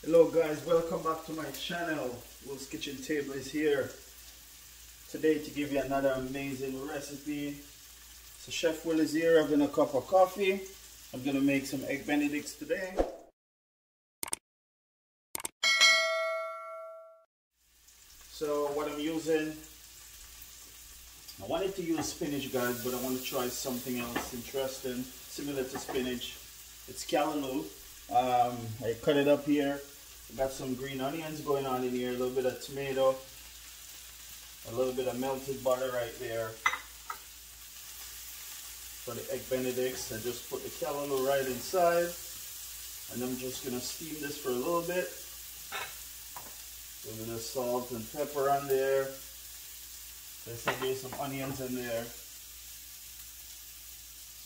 Hello guys, welcome back to my channel. Will's Kitchen Table is here today to give you another amazing recipe. So Chef Will is here having a cup of coffee. I'm gonna make some egg benedicts today. So what I'm using, I wanted to use spinach guys, but I want to try something else interesting, similar to spinach. It's callaloo. I cut it up here. I got some green onions going on in here, a little bit of tomato, a little bit of melted butter right there. For the egg benedicts, I just put the callaloo right inside, and I'm just gonna steam this for a little bit. A little bit of salt and pepper on there. There's some onions in there.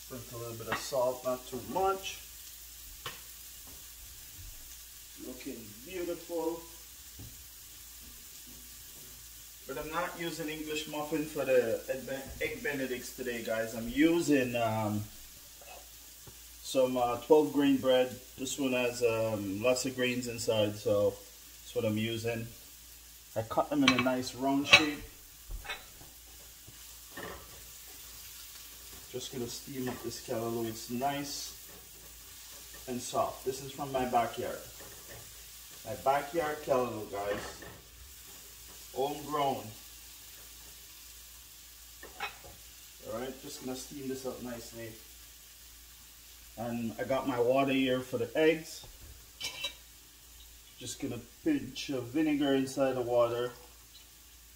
Sprinkle a little bit of salt, not too much. Looking beautiful. But I'm not using English muffin for the egg benedicts today, guys. I'm using some 12 grain bread. This one has lots of grains inside, so that's what I'm using. I cut them in a nice round shape. Just gonna steam up this callaloo. It's nice and soft. This is from my backyard. My backyard callaloo, guys. Homegrown. Alright, just gonna steam this up nicely. And I got my water here for the eggs. Just gonna pinch of vinegar inside the water.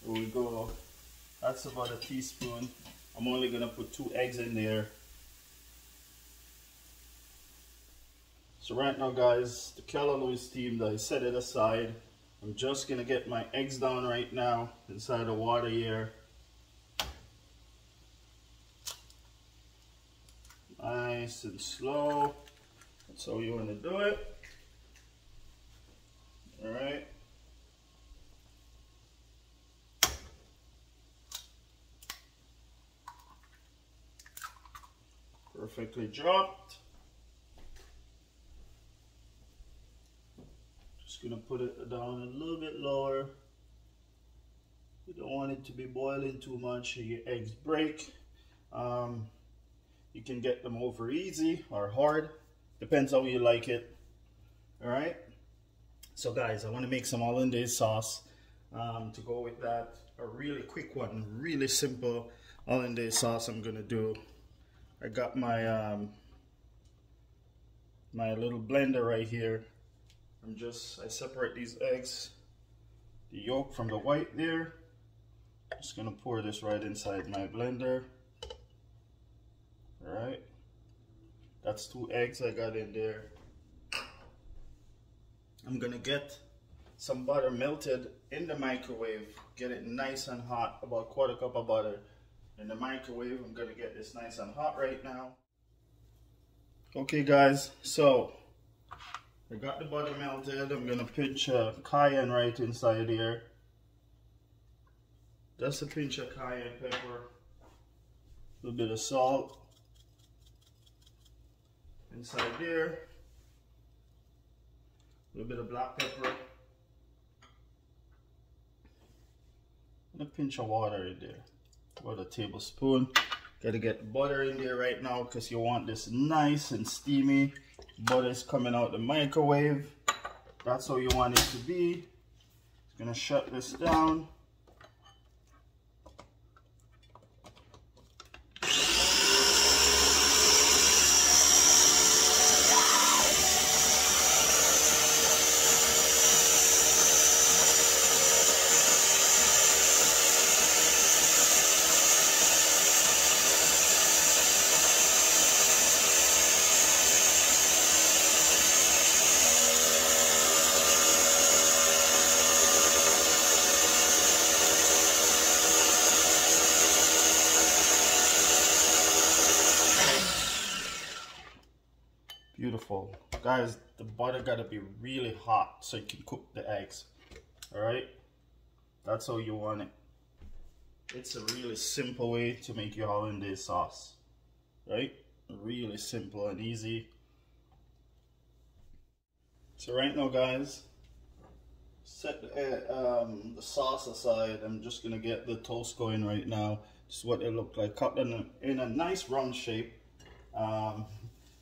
There we go. That's about a teaspoon. I'm only gonna put 2 eggs in there. So right now guys, the callaloo is steamed. I set it aside. I'm just gonna get my eggs down right now inside the water here. Nice and slow. That's how you wanna do it. All right. Perfectly dropped. Just gonna put it down a little bit lower. You don't want it to be boiling too much or your eggs break. You can get them over easy or hard, depends how you like it. All right. So guys, I want to make some hollandaise sauce to go with that. A really quick one, really simple hollandaise sauce I'm gonna do. I got my my little blender right here. I separate these eggs, the yolk from the white there. Just gonna pour this right inside my blender. All right, that's 2 eggs I got in there. I'm gonna get some butter melted in the microwave, get it nice and hot, about 1/4 cup of butter in the microwave. I'm gonna get this nice and hot right now. Okay guys, so I got the butter melted. I'm gonna pinch cayenne right inside here. Just a pinch of cayenne pepper, a little bit of salt inside there. A little bit of black pepper, and a pinch of water in there, about a tablespoon. Gotta get the butter in there right now because you want this nice and steamy. Butter is coming out the microwave. That's how you want it to be. Just gonna shut this down. Beautiful. Guys, the butter gotta be really hot so you can cook the eggs. Alright? That's how you want it. It's a really simple way to make your hollandaise sauce. Right? Really simple and easy. So right now, guys, set the sauce aside. I'm just gonna get the toast going right now. This is what they look like, cut them in a nice round shape.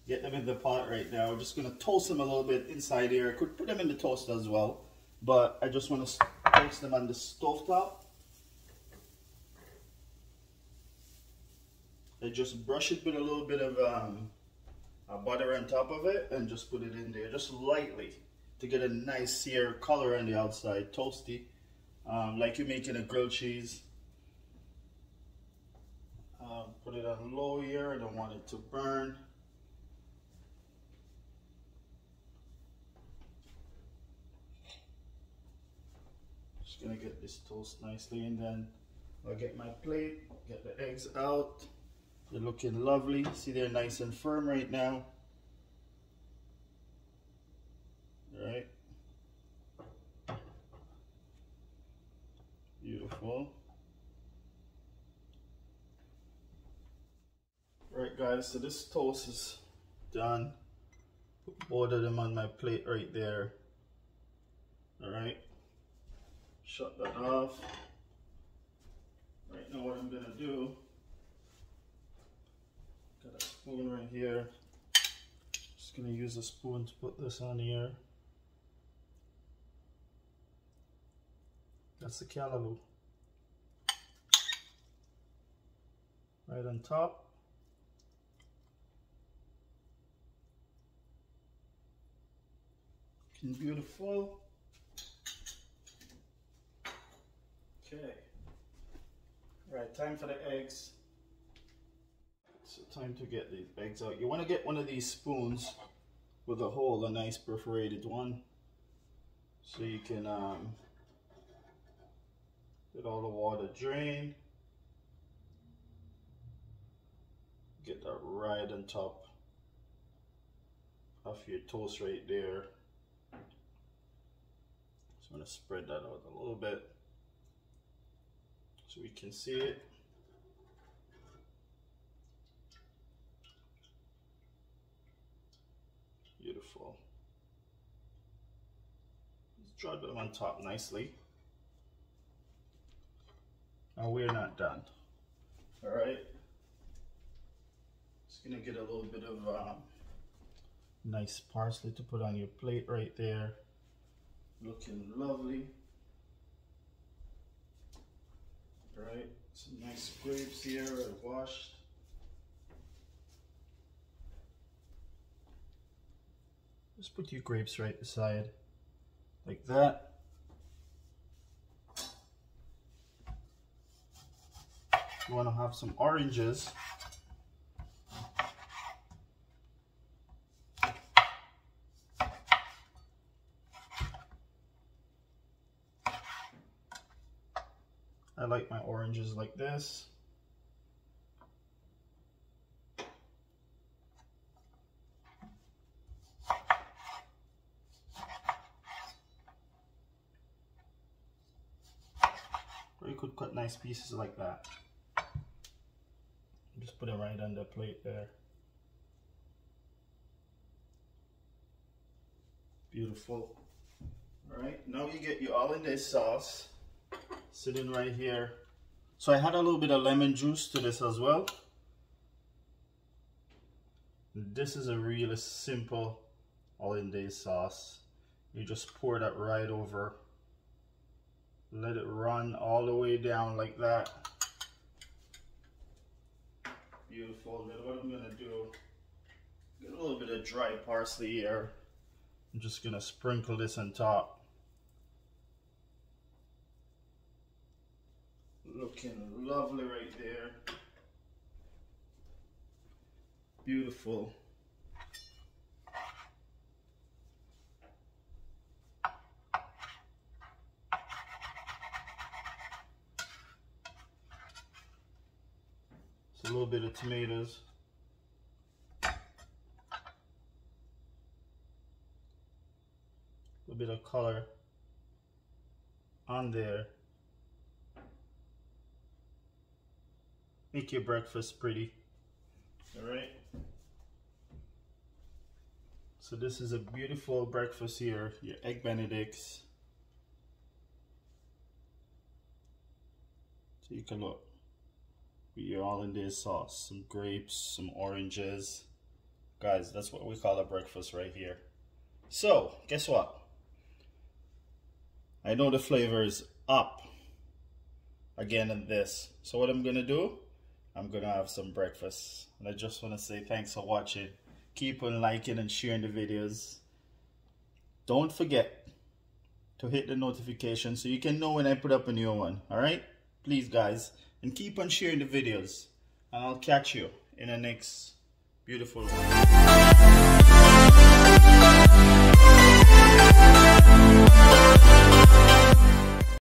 Get them in the pot right now. I'm just gonna toast them a little bit inside here. I could put them in the toaster as well, but I just want to toast them on the stove top. I just brush it with a little bit of butter on top of it and just put it in there, just lightly, to get a nice sear color on the outside, toasty, like you're making a grilled cheese. Put it on low here. I don't want it to burn. Just gonna get this toast nicely, and then I'll get my plate, get the eggs out. They're looking lovely. See, they're nice and firm right now. All right. Beautiful. Right, guys, so this toast is done. Put both of them on my plate right there. All right. Shut that off. Right now, what I'm gonna do, got a spoon right here. Just gonna use a spoon to put this on here. That's the callaloo. Right on top. Looking beautiful. Okay. Right, time for the eggs. So time to get these eggs out. You want to get one of these spoons with a hole, a nice perforated one, so you can let all the water drain. Get that right on top of your toast right there. So I'm going to spread that out a little bit so we can see it. Beautiful. Just drop them on top nicely. Now we're not done. All right. Just gonna get a little bit of nice parsley to put on your plate right there. Looking lovely. All right. Some nice grapes here, washed. Just put your grapes right beside, like that. You want to have some oranges. I like my oranges like this. Or you could cut nice pieces like that. Just put it right on the plate there. Beautiful. All right, now you get your hollandaise sauce sitting right here. So I had a little bit of lemon juice to this as well. This is a really simple hollandaise sauce. You just pour that right over. Let it run all the way down like that. Beautiful. Then what I'm gonna do, get a little bit of dry parsley here. I'm just gonna sprinkle this on top. Looking lovely right there. Beautiful. So a little bit of tomatoes. A little bit of color on there. Make your breakfast pretty. All right. So this is a beautiful breakfast here, your egg Benedicts. Take a look. With your hollandaise sauce, some grapes, some oranges. Guys, that's what we call a breakfast right here. So, guess what? I know the flavor is up again in this. So what I'm gonna do, I'm gonna have some breakfast. And I just wanna say thanks for watching. Keep on liking and sharing the videos. Don't forget to hit the notification so you can know when I put up a new one. Alright? Please guys. And keep on sharing the videos. And I'll catch you in the next beautiful one.